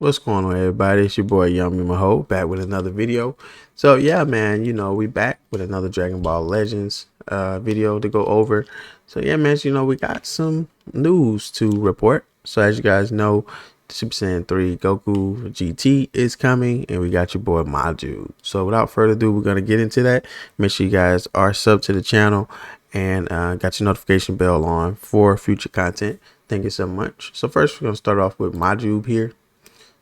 What's going on, everybody? It's your boy Yummy Maho back with another video. So yeah, man, we back with another Dragon Ball Legends video to go over. So yeah, man, we got some news to report. So as you guys know, Super Saiyan 3 Goku GT is coming, and we got your boy MAJUUB. So without further ado, we're gonna get into that. Make sure you guys are sub to the channel and got your notification bell on for future content. Thank you so much. So first, we're gonna start off with MAJUUB here.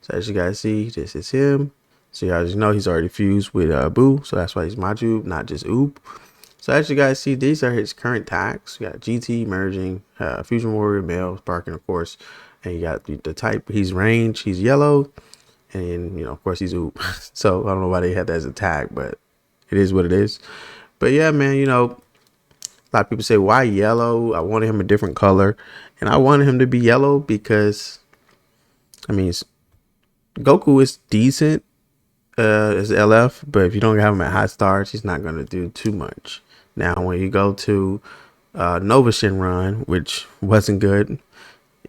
So as you guys see, this is him. So you guys know he's already fused with Buu, so that's why he's MAJUUB, not just Oob. So as you guys see, these are his current tags. You got GT, merging, Fusion Warrior, male, sparking, of course, and you got the type. He's range, he's yellow, and of course he's Oob. So I don't know why they had that as a tag, but it is what it is. But yeah, man, a lot of people say, why yellow? I wanted him a different color, and I wanted him to be yellow because, I mean, Goku is decent as LF, but if you don't have him at high stars, he's not going to do too much. Now, when you go to Nova Shenron, which wasn't good,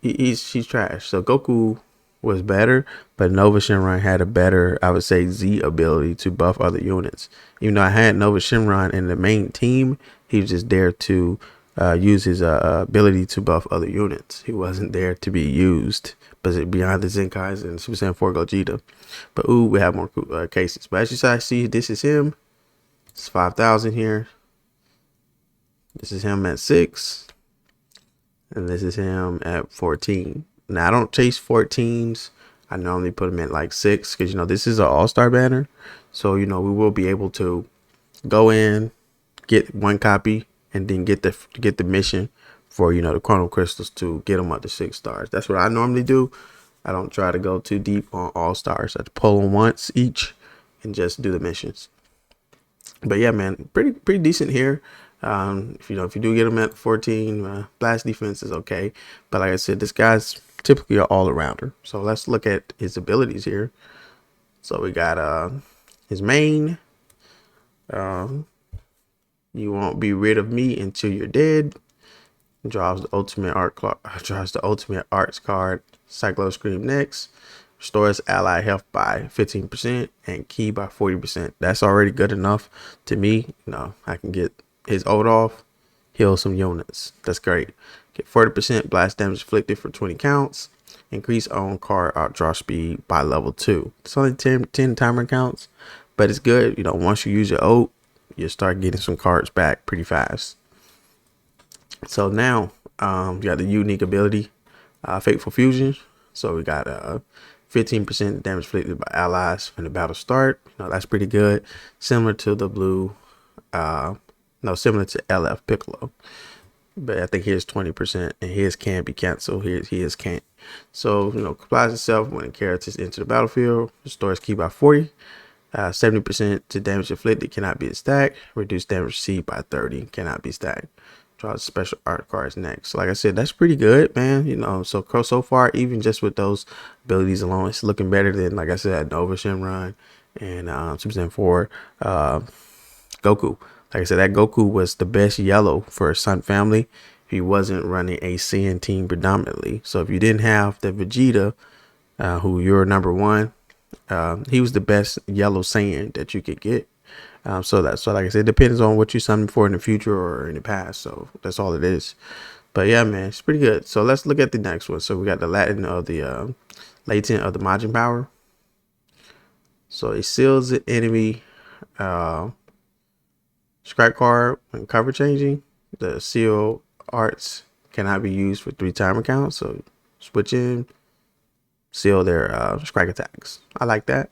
she's trash. So Goku was better, but Nova Shenron had a better, I would say, Z ability to buff other units. Even though I had Nova Shenron in the main team, he was just there to use his ability to buff other units. He wasn't there to be used, but beyond the Zenkais and Super Saiyan 4 Gogeta. But ooh, we have more cases. But as you guys see, this is him. It's 5,000 here. This is him at 6. And this is him at 14. Now, I don't chase 14s. I normally put him at like 6 because, this is an all-star banner. So, we will be able to go in, get one copy, and then get the mission for the chrono crystals to get them up to 6 stars. That's what I normally do. I don't try to go too deep on all stars. I pull them once each and just do the missions. But yeah, man, pretty decent here. If you do get them at 14, blast defense is okay. But like I said, this guy's typically an all-arounder. So let's look at his abilities here. So we got his main. You won't be rid of me until you're dead. Draws the ultimate arts card. Cyclo Scream next. Restores ally health by 15% and ki by 40%. That's already good enough to me. I can get his ult off, heal some units. That's great. Get 40% blast damage inflicted for 20 counts. Increase own card outdraw speed by level 2. It's only 10 timer counts, but it's good. Once you use your ult, you start getting some cards back pretty fast. So now you got the unique ability, Fateful Fusion. So we got 15% damage inflicted by allies when the battle start. That's pretty good. Similar to the blue, similar to LF Piccolo. But I think his 20% and his can be canceled. His can't. So, applies itself when a character enter the battlefield. Restores ki by 40. 70% to damage inflicted, cannot be stacked. Reduce damage received by 30, cannot be stacked. Draw special art cards next. So like I said, that's pretty good, man. So far, even just with those abilities alone, it's looking better than, like I said, Nova Shenron and Super Saiyan 4 Goku. Like I said, that Goku was the best yellow for Sun family. He wasn't running a Saiyan team predominantly. So if you didn't have the Vegeta, who you're number 1, he was the best yellow Saiyan that you could get. So like I said, it depends on what you summon for in the future or in the past. So that's all it is. But yeah, man, it's pretty good. So let's look at the next one. So we got the latent of the Majin power. So it seals the enemy scrap card when cover changing. The seal arts cannot be used for 3 timer counts. So switch in, seal their strike attacks. I like that.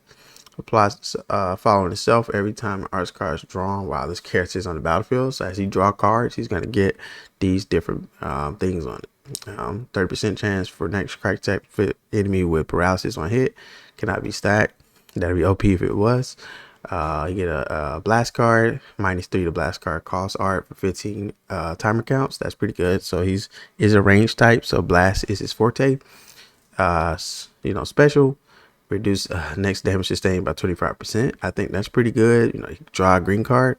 Applies following itself every time an arts card is drawn while this character is on the battlefield. So as he draw cards, he's going to get these different things on it. 30% chance for next crack attack fit enemy with paralysis on hit. Cannot be stacked. That'd be OP if it was. You get a blast card, -3 to blast card cost art for 15 timer counts. That's pretty good. So is a range type, so blast is his forte. Special. Reduce next damage sustained by 25%. I think that's pretty good. You draw a green card,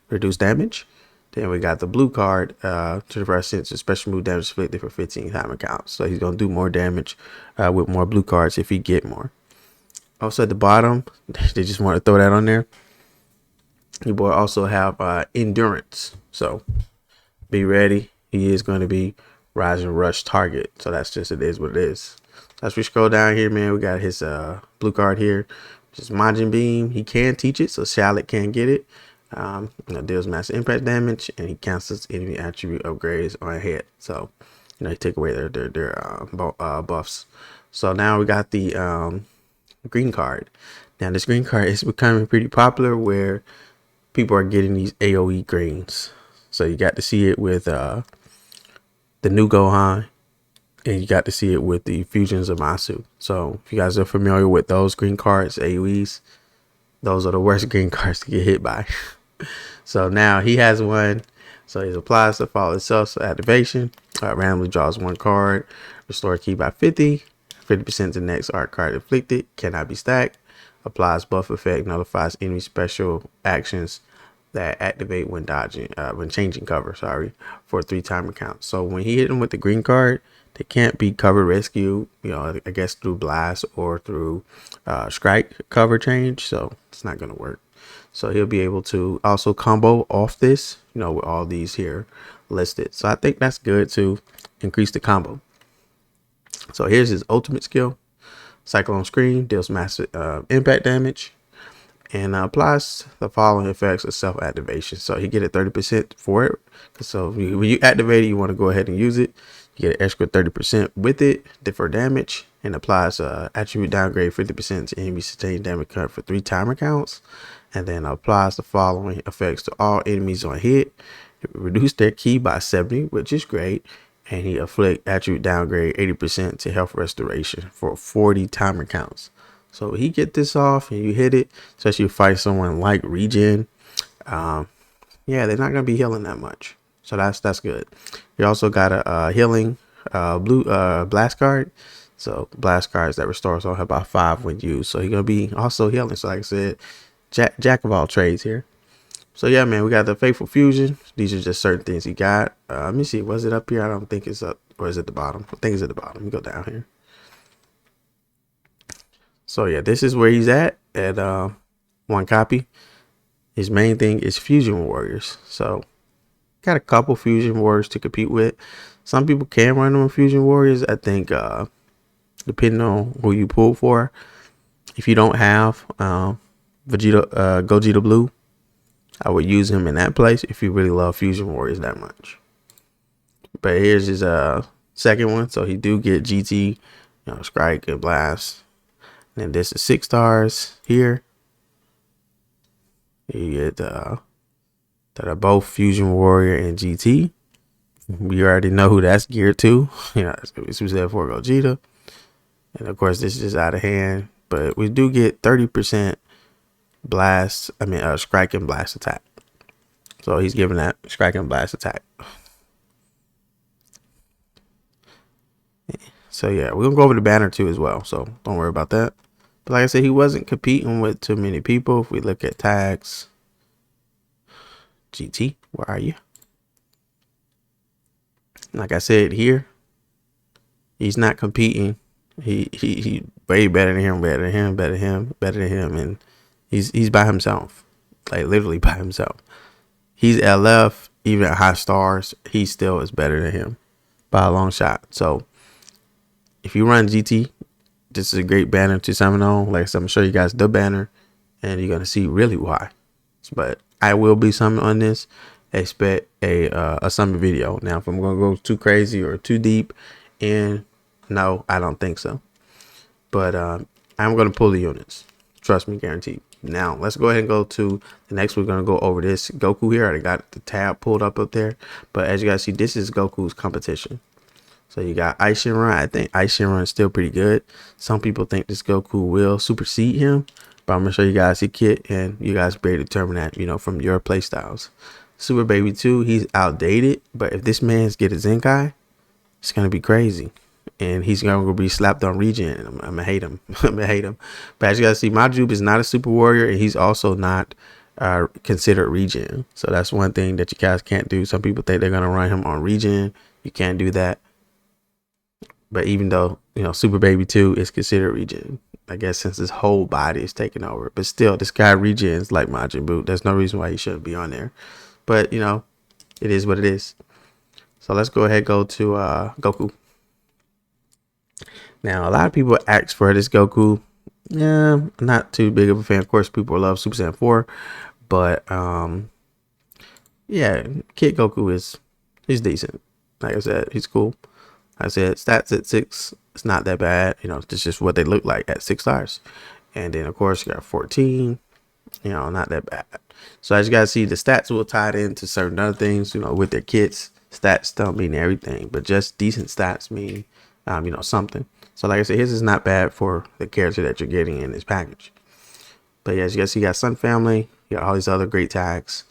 reduce damage. Then we got the blue card, 25% to special move damage inflicted for 15 timer counts. So he's gonna do more damage with more blue cards if he get more. Also at the bottom, they just want to throw that on there. Your boy also have endurance. So be ready. He is going to be Rise and Rush target. So that's just, it is what it is. So as we scroll down here, man, we got his blue card here, which is Majin Beam. He can teach it, so Shallot can get it. Deals massive impact damage, and he cancels enemy attribute upgrades on head. So, he take away their buffs. So now we got the green card. Now this green card is becoming pretty popular, where people are getting these AoE greens. So you got to see it with the new Gohan, and you got to see it with the fusions of MAJUUB. So if you guys are familiar with those green cards, AoEs, those are the worst green cards to get hit by. So now he has one. So he applies to follow itself. So activation, randomly draws one card, restore key by 50% to the next art card inflicted, cannot be stacked, applies buff effect, notifies enemy special actions that activate when dodging, when changing cover, for a 3 timer count. So when he hit him with the green card, they can't be cover rescue, I guess through blast or through strike cover change. So it's not going to work. So he'll be able to also combo off this, with all these here listed. So I think that's good to increase the combo. So here's his ultimate skill. Cyclone Scream deals massive impact damage, and applies the following effects of self-activation. So you get a 30% for it. So when you activate it, you want to go ahead and use it. You get an extra 30% with it for damage, and applies attribute downgrade 50% to enemy sustained damage cut for 3 timer counts, and then applies the following effects to all enemies on hit. Reduce their key by 70, which is great, and he afflict attribute downgrade 80% to health restoration for 40 timer counts. So he get this off and you hit it, especially if you fight someone like Regen. Yeah, they're not gonna be healing that much. So that's good. You also got a healing blue blast card. So blast cards that restores on about 5 when used. So he's gonna be also healing. So like I said, jack of all trades here. So yeah, man, we got the Faithful Fusion. These are just certain things he got. Let me see, was it up here? I don't think it's up, or is it the bottom? I think it's at the bottom. Let me go down here. So yeah, this is where he's at 1 copy. His main thing is Fusion Warriors. So got a couple Fusion Warriors to compete with. Some people can run on Fusion Warriors. I think depending on who you pull for. If you don't have Gogeta Blue, I would use him in that place if you really love Fusion Warriors that much. But here's his second one. So he do get GT, Strike and Blast. And this is 6 stars here. You get that are both Fusion Warrior and GT. We already know who that's geared to. It's there for Gogeta. And of course, this is just out of hand. But we do get 30% blast. Strike and blast attack. So he's giving that strike and blast attack. So yeah, we're gonna go over the banner too as well. So don't worry about that. But like I said, he wasn't competing with too many people. If we look at tags, GT, where are you? Like I said here, he's not competing. He way better than him, better than him, better than him, better than him, and he's by himself, like literally by himself. He's LF, even at high stars, he still is better than him by a long shot. So if you run GT, this is a great banner to summon on. Like I said, I'm gonna show you guys the banner, and you're gonna see really why. But I will be summoning on this. Expect a summon video. Now, if I'm gonna go too crazy or too deep, and no, I don't think so. But I'm gonna pull the units. Trust me, guaranteed. Now let's go ahead and go to the next. We're gonna go over this Goku here. I already got the tab pulled up there, but as you guys see, this is Goku's competition. So you got Ice Shenron. I think Ice Shenron is still pretty good. Some people think this Goku will supersede him, but I'm gonna show you guys the kit, and you guys be able to determine that, from your play styles. Super Baby 2, he's outdated, but if this man's get a Zenkai, it's gonna be crazy, and he's gonna be slapped on Regen. And I'm gonna hate him. I'm gonna hate him. But as you guys see, MAJUUB is not a Super Warrior, and he's also not considered Regen. So that's one thing that you guys can't do. Some people think they're gonna run him on Regen. You can't do that. But even though Super Baby 2 is considered Regen, I guess since his whole body is taken over. But still, this guy regens like Majin Buu. There's no reason why he shouldn't be on there. But, you know, it is what it is. So let's go ahead and go to Goku. Now, a lot of people ask for this Goku. Yeah, I'm not too big of a fan. Of course, people love Super Saiyan 4. But, yeah, Kid Goku he's decent. Like I said, he's cool. I said stats at 6, it's not that bad. You know, it's just what they look like at 6 stars. And then, of course, you got 14. You know, not that bad. So as you guys see, the stats will tie it into certain other things. You know, with their kits, stats don't mean everything, but just decent stats mean, you know, something. So like I said, his is not bad for the character that you're getting in this package. But yeah, as you guys see, you got Sun Family, you got all these other great tags,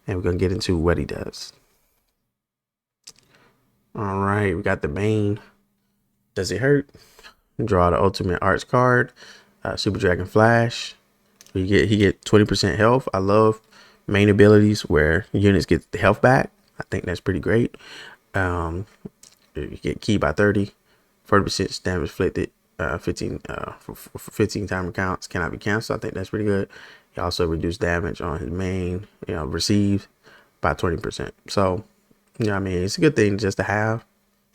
and we're gonna get into what he does. All right, we got the main. Does it hurt? Draw the Ultimate Arts card, Super Dragon Flash. He get 20% health. I love main abilities where units get the health back. I think that's pretty great. You get key by 30, 40% damage inflicted, 15 for 15 timer counts cannot be canceled. I think that's pretty good. He also reduced damage on his main, you know, received by 20%. So, you know what I mean? It's a good thing just to have.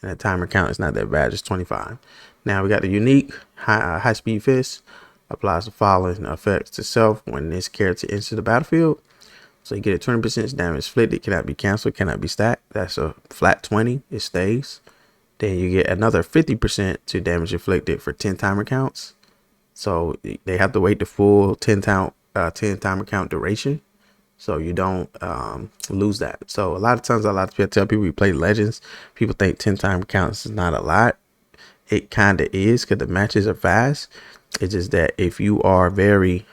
And the timer count is not that bad, just 25. Now we got the unique high speed fist. Applies the following effects to self when this character enters the battlefield. So you get a 20% damage inflicted, cannot be canceled, cannot be stacked. That's a flat 20, it stays. Then you get another 50% to damage inflicted for 10 timer counts. So they have to wait the full 10 timer count duration. So you don't lose that. So a lot of times, people tell people you play Legends, people think 10 timer counts is not a lot. It kind of is because the matches are fast. It's just that if you are very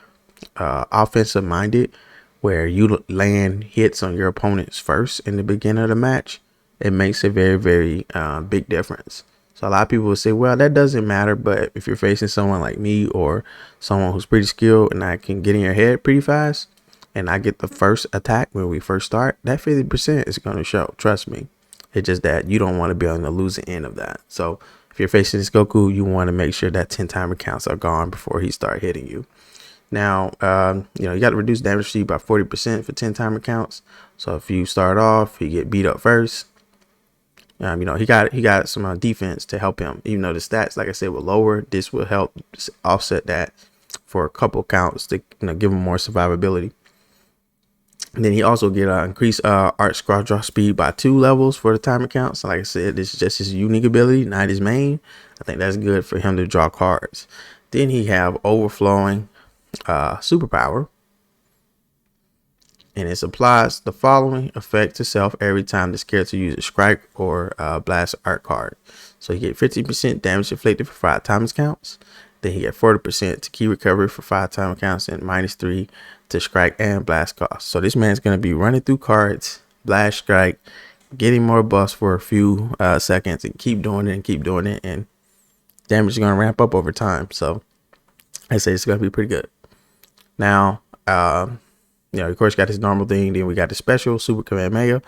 offensive minded, where you land hits on your opponents first in the beginning of the match, it makes a very, very big difference. So a lot of people will say, well, that doesn't matter. But if you're facing someone like me or someone who's pretty skilled and I can get in your head pretty fast and I get the first attack when we first start, that 50% is going to show. Trust me. It's just that you don't want to be on the losing end of that. So if you're facing this Goku, you want to make sure that 10 timer counts are gone before he start hitting you. Now, you know, you got to reduce damage received by 40% for 10 timer counts. So if you start off, you get beat up first. You know, he got some defense to help him. Even though the stats, like I said, were lower, this will help offset that for a couple counts to, you know, give him more survivability. And then he also get increased art scroll draw speed by 2 levels for the timer count. So like I said, this is just his unique ability, not his main. I think that's good for him to draw cards. Then he have overflowing superpower. And it applies the following effect to self every time this character uses strike or blast art card. So you get 50% damage inflicted for 5 times counts. Then you get 40% to key recovery for 5 timer counts and -3 to strike and blast cost. So this man's going to be running through cards, blast, strike, getting more buffs for a few seconds and keep doing it and keep doing it. And damage is going to ramp up over time. So I say it's going to be pretty good. Now, you know, of course, got his normal thing. Then we got the special Super Kamehameha.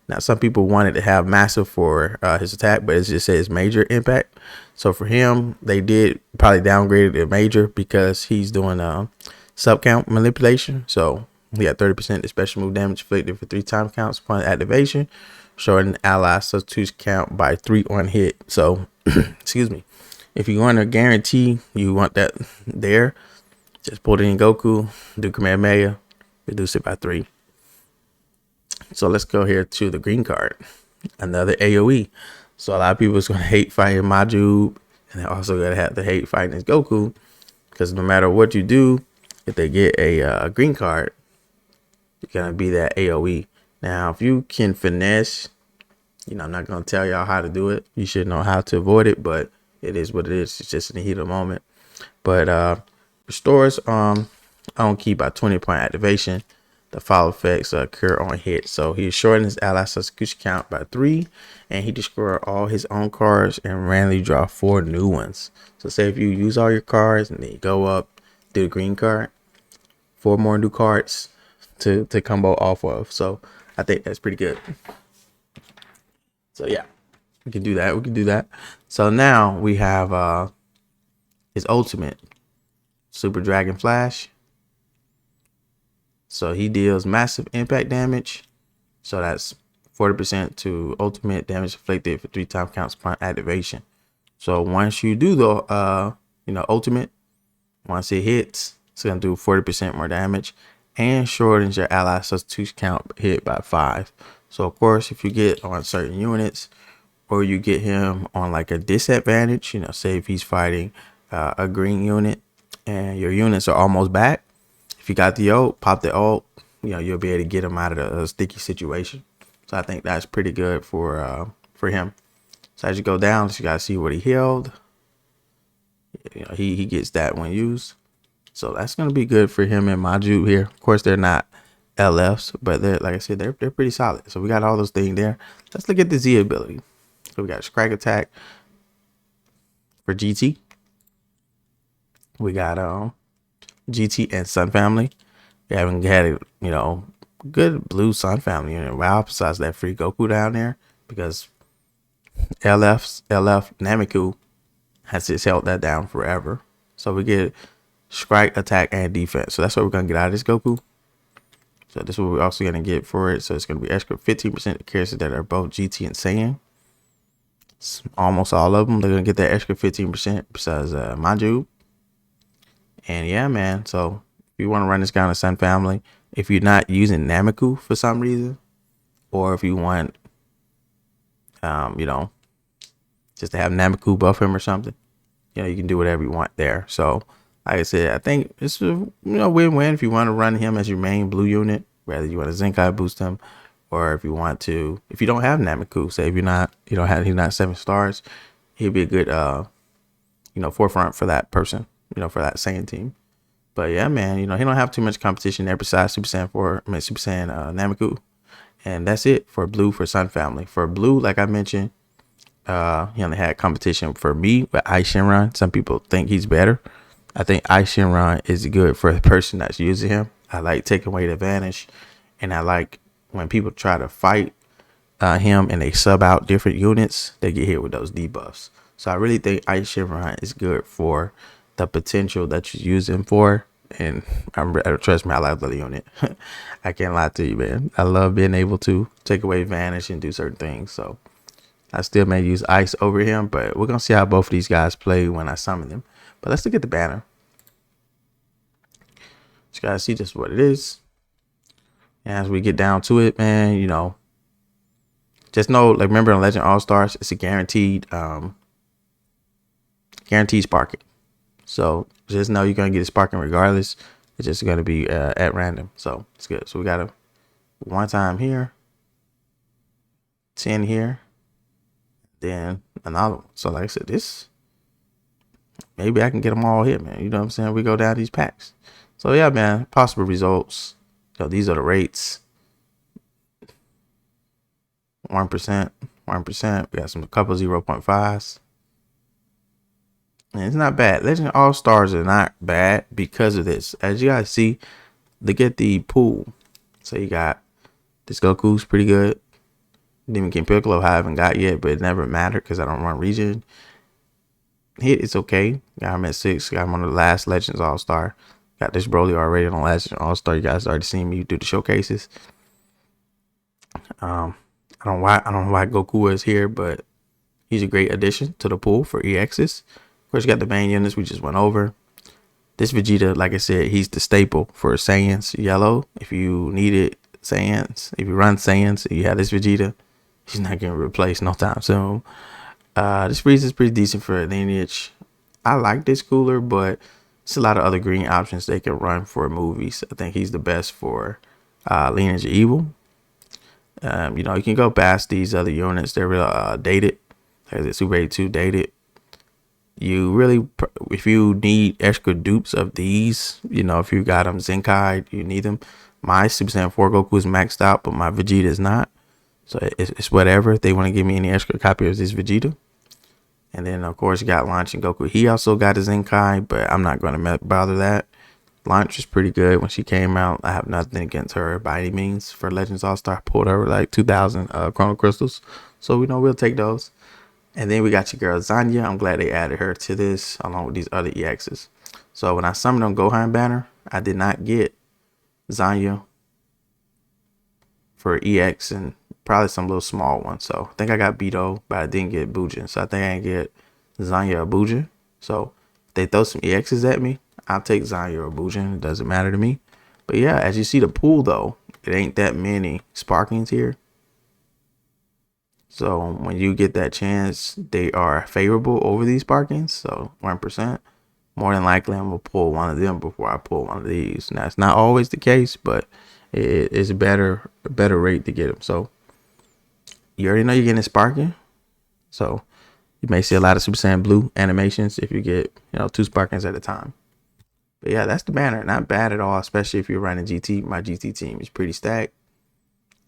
Now, some people wanted to have massive for his attack, but it just says major impact. So for him, they did probably downgrade it to major because he's doing sub count manipulation. So he got 30% of special move damage inflicted for 3 time counts upon activation, shorten ally substitutes count by 3 on hit. So, excuse me, if you want to guarantee you want that there, just put it in Goku, do Kamehameha, reduce it by 3. So let's go here to the green card, another AoE. So a lot of people is going to hate fighting MAJUUB, and they're also going to have to hate fighting this Goku, because no matter what you do, if they get a green card, you're going to be that AoE. Now, if you can finesse, you know, I'm not going to tell y'all how to do it. You should know how to avoid it, but it is what it is. It's just in the heat of the moment. But restores on key by 20-point activation. The follow effects occur on hit. So he shortened his ally substitution count by 3, and he destroyed all his own cards and randomly draw 4 new ones. So say if you use all your cards and then you go up, do the green card, 4 more new cards to combo off of. So I think that's pretty good. So yeah, we can do that. So now we have his ultimate. Super Dragon Flash. So he deals massive impact damage. So that's 40% to ultimate damage inflicted for 3 time counts upon activation. So once you do the ultimate, once it hits, it's gonna do 40% more damage and shortens your ally substitution count hit by 5. So of course, if you get on certain units or you get him on like a disadvantage, say if he's fighting a green unit and your units are almost back, if you got the ult, pop the ult, you'll be able to get him out of the sticky situation. So I think that's pretty good for him. So as you go down, you gotta see what he healed. He gets that when used. So that's gonna be good for him and MAJUUB here. Of course, they're not LFs, but they're, like I said, they're pretty solid. So we got all those things there. Let's look at the Z ability. So we got Strike Attack for GT. We got GT and Sun Family. We haven't had a good blue Sun Family unit. Wow, besides that free Goku down there, because LF Nameku has just held that down forever. So we get strike, attack, and defense. So that's what we're gonna get out of this Goku. So this is what we're also gonna get for it. So it's gonna be extra 15% of characters that are both GT and Saiyan. It's almost all of them. They're gonna get that extra 15% besides MAJUUB. And yeah, man. So if you want to run this guy on a Sun Family, if you're not using Nameku for some reason, or if you want, just to have Nameku buff him or something, you can do whatever you want there. So like I said, I think it's a win-win if you want to run him as your main blue unit, whether you want to Zenkai boost him, or if you don't have Nameku, say if he's not 7 stars, he'll be a good forefront for that person, for that Saiyan team. But yeah, man, he don't have too much competition there besides Super Saiyan Nameku. And that's it for blue for Sun Family. For blue, like I mentioned, he only had competition for me with Ice Shinron. Some people think he's better. I think Ice Shinron is good for the person that's using him. I like taking away the advantage, and I like when people try to fight him and they sub out different units, they get hit with those debuffs. So I really think Ice Shinron is good for the potential that you use him for. And trust me, I like the unit. I can't lie to you, man. I love being able to take away advantage and do certain things. So I still may use Ice over him, but we're gonna see how both of these guys play when I summon them. But let's look at the banner. Just gotta see just what it is. And as we get down to it, man, just know, like, remember in Legend All Stars, it's a guaranteed sparking. So just know you're gonna get a sparking regardless. It's just gonna be at random. So it's good. So we got a 1 time here, 10 here, then another one. So like I said, this maybe I can get them all here, man. You know what I'm saying? We go down these packs. So yeah, man, possible results. So these are the rates. 1%, 1%. We got a couple 0.5s. And it's not bad. Legend All Stars are not bad because of this. As you guys see, look at the pool. So you got this Goku's pretty good. Demon King Piccolo I haven't got yet, but it never mattered because I don't run region. Hit is okay. Got him at 6. Got him on the last Legends All Star. Got this Broly already on Legends All Star. You guys already seen me do the showcases. I don't know why Goku is here, but he's a great addition to the pool for EXs. Of course, you got the main units we just went over. This Vegeta, like I said, he's the staple for Saiyans yellow. If you needed Saiyans, if you run Saiyans, and you have this Vegeta, he's not getting replaced no time soon. This Frieza is pretty decent for lineage. I like this cooler, but it's a lot of other green options they can run for movies. I think he's the best for lineage of evil. You can go past these other units. They're real dated. Like the Super 82 dated. You really, if you need extra dupes of these, if you got them Zenkai, you need them. My Super Saiyan 4 Goku is maxed out, but my Vegeta is not. So it's whatever. If they want to give me any extra copy of this Vegeta. And then, of course, you got Launch and Goku. He also got a Zenkai, but I'm not going to bother that. Launch was pretty good when she came out. I have nothing against her by any means. For Legends All-Star, pulled her like 2,000 Chrono Crystals. So, we'll take those. And then we got your girl Zanya. I'm glad they added her to this along with these other EXs. So when I summoned on Gohan banner, I did not get Zanya for EX and probably some little small ones. So I think I got Beto, but I didn't get Bujin. So I think I didn't get Zanya or Bujin. So if they throw some EXs at me, I'll take Zanya or Bujin. It doesn't matter to me. But yeah, as you see the pool though, it ain't that many Sparkings here. So when you get that chance, they are favorable over these Sparkings. So 1%. More than likely, I'm gonna pull one of them before I pull one of these. Now it's not always the case, but it is a better rate to get them. So you already know you're getting a Sparking. So you may see a lot of Super Saiyan Blue animations if you get 2 Sparkings at a time. But yeah, that's the banner. Not bad at all, especially if you're running GT. My GT team is pretty stacked.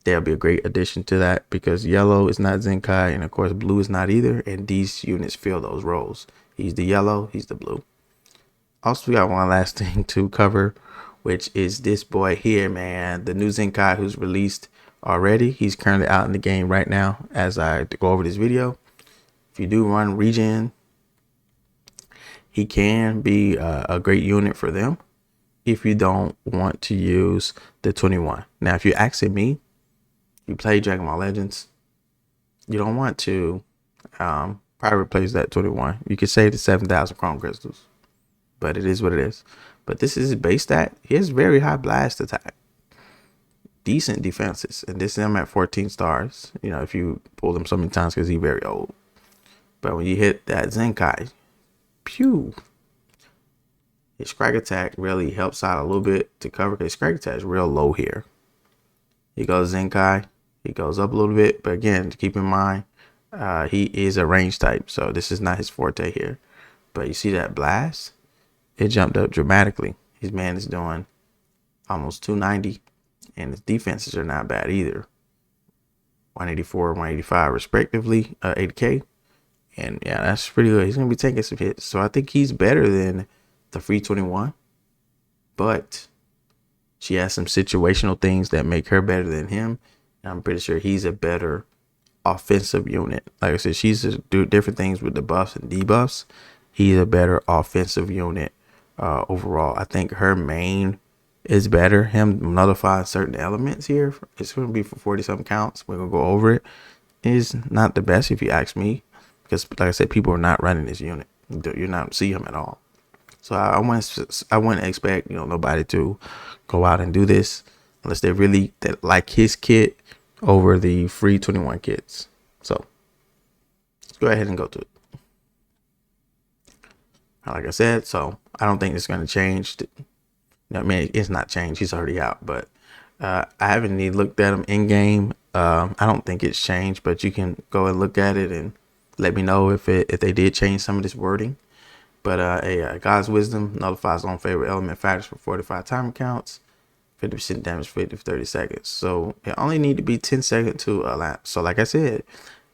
They'll be a great addition to that because yellow is not Zenkai, and of course blue is not either. And these units fill those roles. He's the yellow, he's the blue. Also, we got one last thing to cover, which is this boy here, man. The new Zenkai who's released already. He's currently out in the game right now as I go over this video. If you do run regen, he can be a great unit for them if you don't want to use the 21. Now, if you're asking me, you play Dragon Ball Legends, you don't want to probably replace that 21. You could save the 7,000 Chrome Crystals, but it is what it is. But this is his base stat. He has very high blast attack, decent defenses, and this is him at 14 stars. If you pull him so many times because he's very old. But when you hit that Zenkai, pew, his strike attack really helps out a little bit to cover because strike attack is real low here. He goes Zenkai, he goes up a little bit, but again, keep in mind, he is a range type, so this is not his forte here. But you see that blast? It jumped up dramatically. His man is doing almost 290, and his defenses are not bad either. 184, 185 respectively, 80k. And yeah, that's pretty good. He's going to be taking some hits. So I think he's better than the free 21. But she has some situational things that make her better than him. And I'm pretty sure he's a better offensive unit. Like I said, she's do different things with the buffs and debuffs. He's a better offensive unit overall. I think her main is better. Him nullifying certain elements here. It's going to be for 40-something counts. We're going to go over it. It's not the best if you ask me. Because, like I said, people are not running this unit. You're not see him at all. So I wouldn't expect nobody to go out and do this unless they really like his kit over the free 21 kits. So let's go ahead and go to it. Like I said, so I don't think it's going to change. I mean, it's not changed. He's already out, but I haven't even looked at him in game. I don't think it's changed, but you can go and look at it and let me know if they did change some of this wording. But God's wisdom nullifies on favorite element factors for 45 timer counts, 50% damage for 50 to 30 seconds. So it only need to be 10 seconds to elapse. So like I said,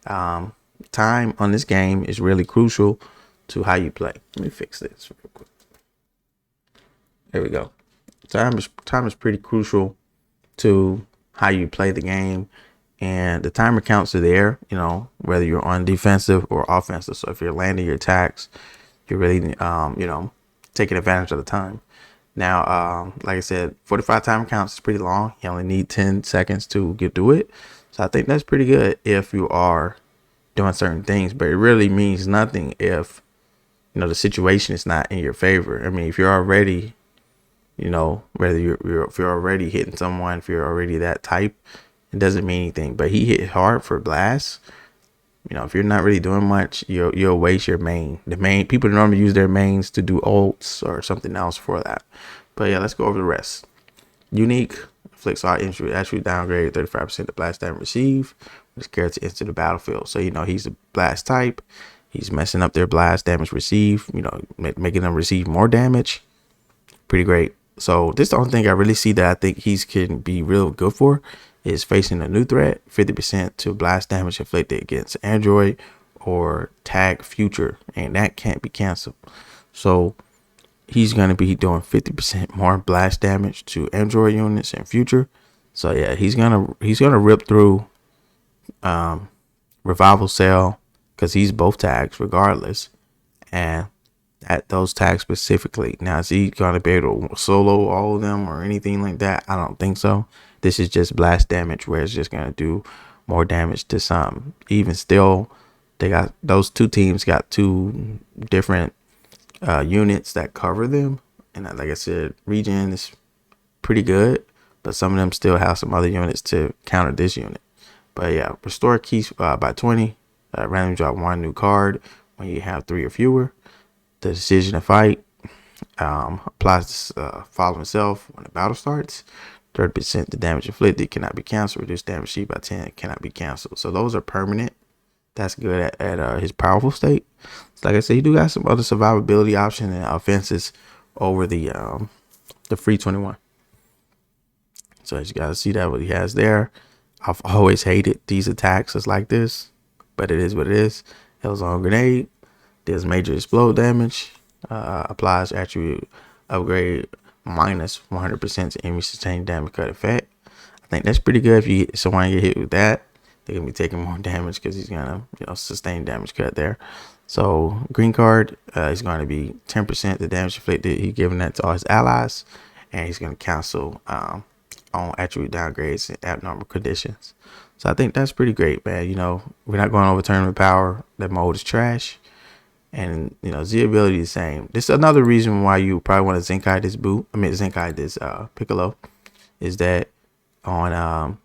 time on this game is really crucial to how you play. Let me fix this real quick. There we go. Time is pretty crucial to how you play the game. And the timer counts are there, whether you're on defensive or offensive. So if you're landing your attacks, you're really, taking advantage of the time. Now, like I said, 45 timer counts is pretty long. You only need 10 seconds to get through it. So I think that's pretty good if you are doing certain things. But it really means nothing if, the situation is not in your favor. I mean, if you're already, whether if you're already hitting someone, if you're already that type, it doesn't mean anything. But he hit hard for blast. If you're not really doing much, you'll waste your main. The main people normally use their mains to do ults or something else for that. But yeah, let's go over the rest. Unique inflicts all injury attribute downgrade 35% of blast damage received, which character into the battlefield. So he's a blast type. He's messing up their blast damage received. Making them receive more damage. Pretty great. So this is the only thing I really see that I think he's can be real good for. Is facing a new threat, 50% to blast damage inflicted against Android or tag future, and that can't be canceled. So he's going to be doing 50% more blast damage to Android units in future. So yeah, he's gonna rip through Revival Cell because he's both tags regardless, and those tags specifically. Now, is he gonna be able to solo all of them or anything like that? I don't think so. This is just blast damage, where it's just gonna do more damage to some. Even still, they got those two teams got two different units that cover them, and like I said, regen is pretty good, but some of them still have some other units to counter this unit. But yeah, restore keys by 20. Randomly drop one new card when you have 3 or fewer. The decision to fight applies to following self when the battle starts. 30% the damage inflicted cannot be canceled. Reduce damage received by 10 cannot be canceled. So those are permanent. That's good at his powerful state. So like I said, you do got some other survivability options and offenses over the free 21. So as you guys see that what he has there. I've always hated these attacks just like this, but it is what it is. Hellzone grenade does major explode damage. Applies attribute upgrade minus 100% to enemy sustained damage cut effect. I think that's pretty good. If someone get hit with that, they're gonna be taking more damage because he's gonna sustain damage cut there. So green card is going to be 10% the damage inflicted. He's giving that to all his allies, and he's going to cancel on attribute downgrades and abnormal conditions. So I think that's pretty great, man. We're not going over tournament power. That mode is trash. And Z ability is the same. This is another reason why you probably want to Zenkai this Zenkai this Piccolo, is that on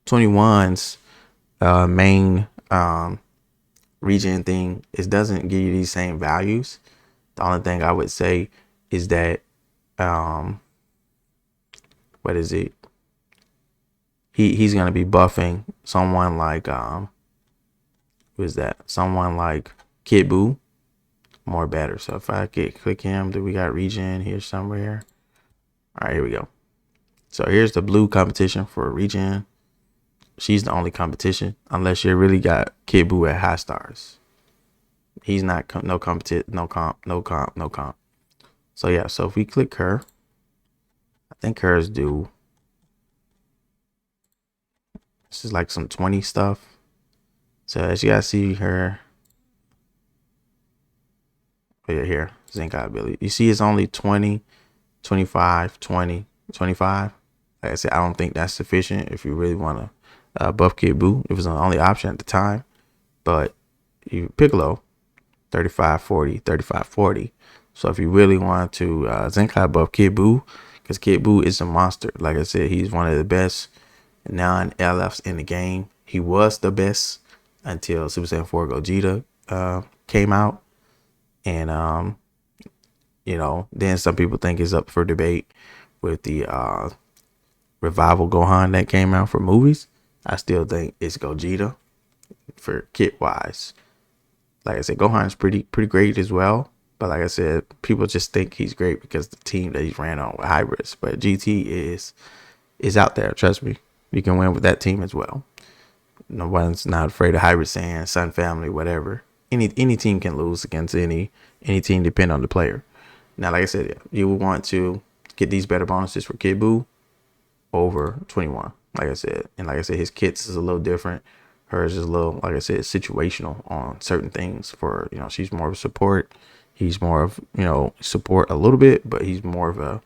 21's main regen thing, it doesn't give you these same values. The only thing I would say is that what is it? He's gonna be buffing someone like who is that? Someone like Kid Buu more better. So if I click him, do we got regen here somewhere? All right, here we go. So here's the blue competition for regen. She's the only competition unless you really got Kid Buu at high stars. He's not no comp. So yeah, so if we click her, I think hers do. This is like some 20 stuff. So as you guys see her, oh yeah, here, Zenkai ability. You see it's only 20, 25, 20, 25. Like I said, I don't think that's sufficient if you really want to buff Kid Buu. It was the only option at the time. But you Piccolo, 35, 40, 35, 40. So if you really want to Zenkai buff Kid Buu, because Kid Buu is a monster. Like I said, he's one of the best non-LFs in the game. He was the best until Super Saiyan 4 Gogeta came out. And then some people think it's up for debate with the Revival Gohan that came out for movies. I still think it's Gogeta for kit wise. Like I said, Gohan is pretty great as well. But like I said, people just think he's great because the team that he's ran on with hybrids. But GT is out there. Trust me, you can win with that team as well. No one's not afraid of hybrid Saiyan, Sun Family, whatever. Any team can lose against any team, depending on the player. Now, like I said, you will want to get these better bonuses for Kid Buu over 21. Like I said, and like I said, his kits is a little different. Hers is a little, like I said, situational on certain things. For she's more of a support. He's more of support a little bit, but he's more of a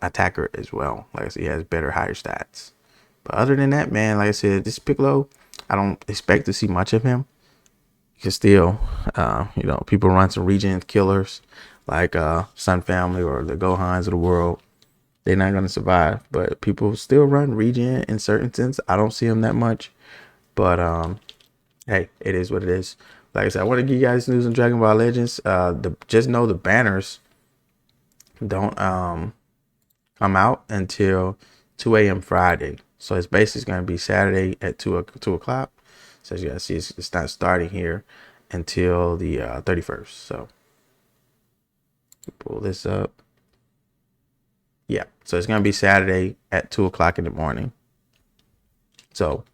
attacker as well. Like I said, he has better, higher stats. But other than that, man, like I said, this Piccolo, I don't expect to see much of him. Because still, people run some regen killers like Sun Family or the Gohans of the world. They're not going to survive. But people still run regen in certain sense. I don't see them that much. But hey, it is what it is. Like I said, I want to give you guys news on Dragon Ball Legends. Just know the banners don't come out until 2 a.m. Friday. So it's basically going to be Saturday at 2 o'clock. So as you guys see, it's not starting here until the 31st. So pull this up. Yeah, so it's going to be Saturday at 2 o'clock in the morning. So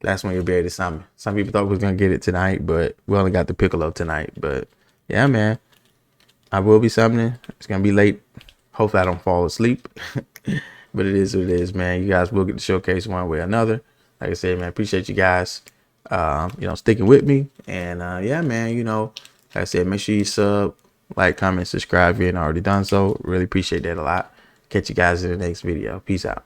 that's when you'll be able to summon. Some people thought we was going to get it tonight, but we only got the Piccolo tonight. But yeah, man, I will be summoning. It's going to be late. Hopefully I don't fall asleep. But it is what it is, man. You guys will get the showcase one way or another. Like I said, man, appreciate you guys, sticking with me. And yeah, man, Like I said, make sure you sub, like, comment, subscribe if you ain't already done so. Really appreciate that a lot. Catch you guys in the next video. Peace out.